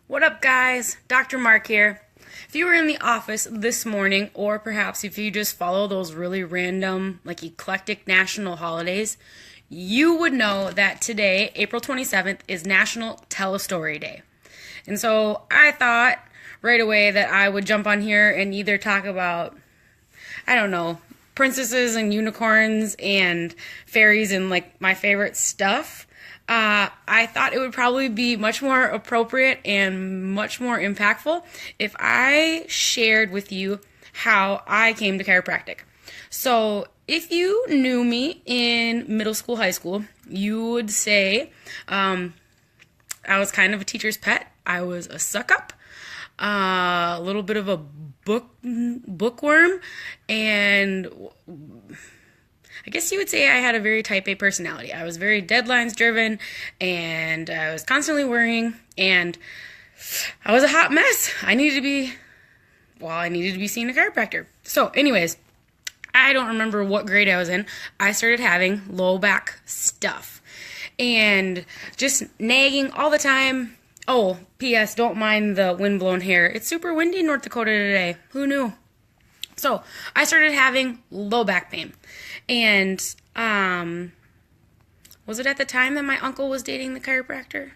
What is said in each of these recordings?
What up, guys? Dr. Mark here. If you were in the office this morning, or perhaps if you just follow those really random, like eclectic national holidays, you would know that today, April 27th, is National Tell a Story Day. And so I thought right away that I would jump on here and either talk about, I don't know, princesses and unicorns and fairies and like my favorite stuff. I thought it would probably be much more appropriate and much more impactful if I shared with you how I came to chiropractic. So if you knew me in middle school, high school, you would say I was kind of a teacher's pet. I was a suck-up, a little bit of a bookworm, and I guess you would say I had a very type A personality. I was very deadlines driven, and I was constantly worrying, and I was a hot mess. I needed to be seeing a chiropractor. So anyways, I don't remember what grade I was in. I started having low back stuff and just nagging all the time. Oh, P.S. Don't mind the windblown hair. It's super windy in North Dakota today. Who knew? So I started having low back pain. And was it at the time that my uncle was dating the chiropractor?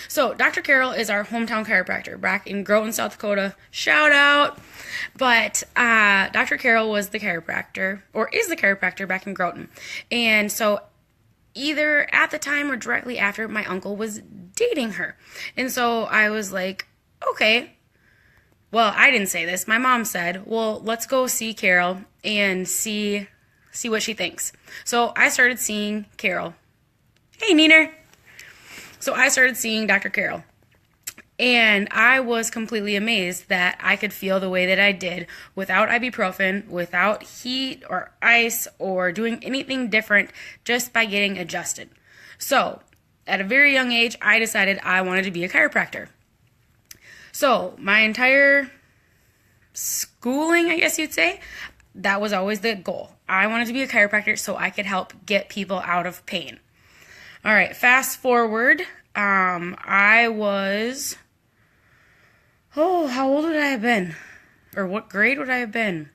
So Dr. Carroll is our hometown chiropractor back in Groton, South Dakota. Shout out. But Dr. Carroll was the chiropractor, or is the chiropractor back in Groton. And so either at the time or directly after, my uncle was dating her. And so I was like, okay. Well, I didn't say this. My mom said, well, let's go see Carol and see what she thinks. So I started seeing Carol. Hey, Neener. So I started seeing Dr. Carol. And I was completely amazed that I could feel the way that I did without ibuprofen, without heat or ice or doing anything different, just by getting adjusted. So at a very young age, I decided I wanted to be a chiropractor. So my entire schooling, I guess you'd say, that was always the goal. I wanted to be a chiropractor so I could help get people out of pain. All right, fast forward. I was, how old would I have been? Or what grade would I have been?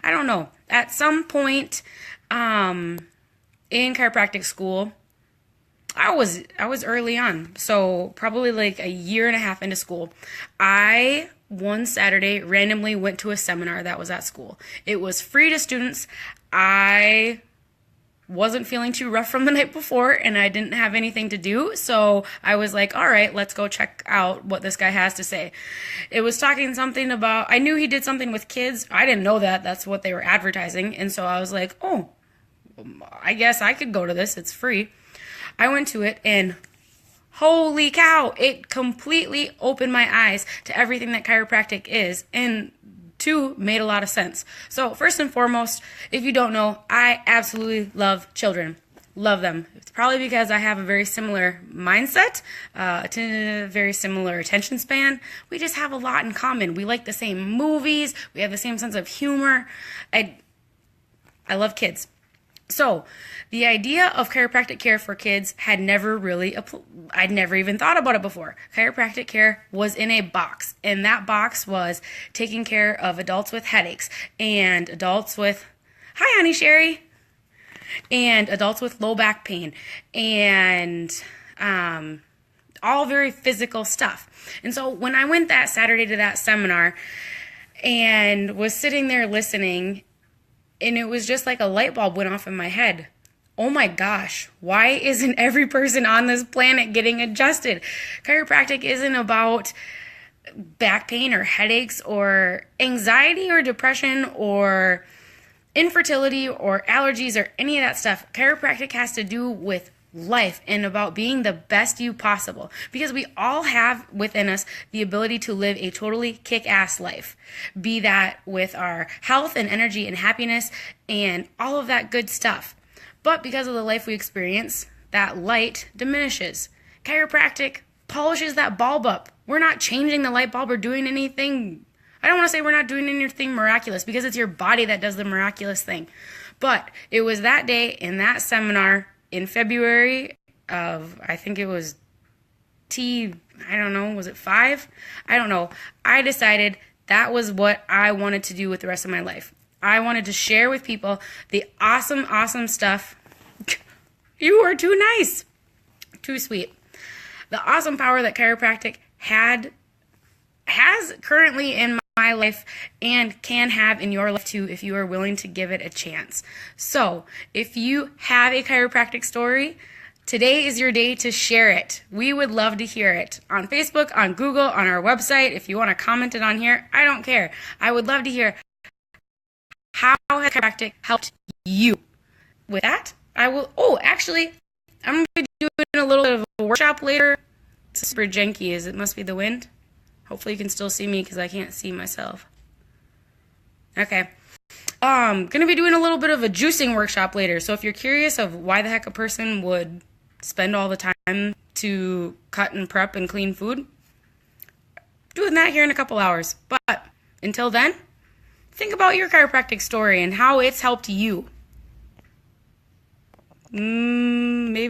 I don't know. At some point in chiropractic school, I was early on, so probably like a year and a half into school. I, one Saturday, randomly went to a seminar that was at school. It was free to students. I wasn't feeling too rough from the night before, and I didn't have anything to do, so I was like, all right, let's go check out what this guy has to say. It was talking something about, I knew he did something with kids. I didn't know that. That's what they were advertising, and so I was like, oh, I guess I could go to this. It's free. I went to it, and holy cow, it completely opened my eyes to everything that chiropractic is, and two, made a lot of sense. So first and foremost, if you don't know, I absolutely love children. Love them. It's probably because I have a very similar mindset, to a very similar attention span. We just have a lot in common. We like the same movies. We have the same sense of humor. I love kids. So, the idea of chiropractic care for kids had never really, I'd never even thought about it before. Chiropractic care was in a box, and that box was taking care of adults with headaches, and adults with, hi honey Sherry, and adults with low back pain, and all very physical stuff. And so when I went that Saturday to that seminar and was sitting there listening, and it was just like a light bulb went off in my head. Oh my gosh, why isn't every person on this planet getting adjusted? Chiropractic isn't about back pain or headaches or anxiety or depression or infertility or allergies or any of that stuff. Chiropractic has to do with life and about being the best you possible, because we all have within us the ability to live a totally kick-ass life, be that with our health and energy and happiness and all of that good stuff. But because of the life we experience, that light diminishes. Chiropractic polishes that bulb up. We're not changing the light bulb or doing anything. I don't want to say we're not doing anything miraculous, because it's your body that does the miraculous thing. But it was that day in that seminar in February of, I think it was I don't know, was it 5? I don't know. I decided that was what I wanted to do with the rest of my life. I wanted to share with people the awesome, awesome stuff. You are too nice. Too sweet. The awesome power that chiropractic has currently in my life and can have in your life too if you are willing to give it a chance. So, if you have a chiropractic story, today is your day to share it. We would love to hear it on Facebook, on Google, on our website. If you want to comment it on here, I don't care. I would love to hear how has chiropractic helped you. With that, I will, actually, I'm going to be doing a little bit of a workshop later. It's super janky. It must be the wind? Hopefully you can still see me because I can't see myself. Okay. Going to be doing a little bit of a juicing workshop later. So if you're curious of why the heck a person would spend all the time to cut and prep and clean food, doing that here in a couple hours. But until then, think about your chiropractic story and how it's helped you. Maybe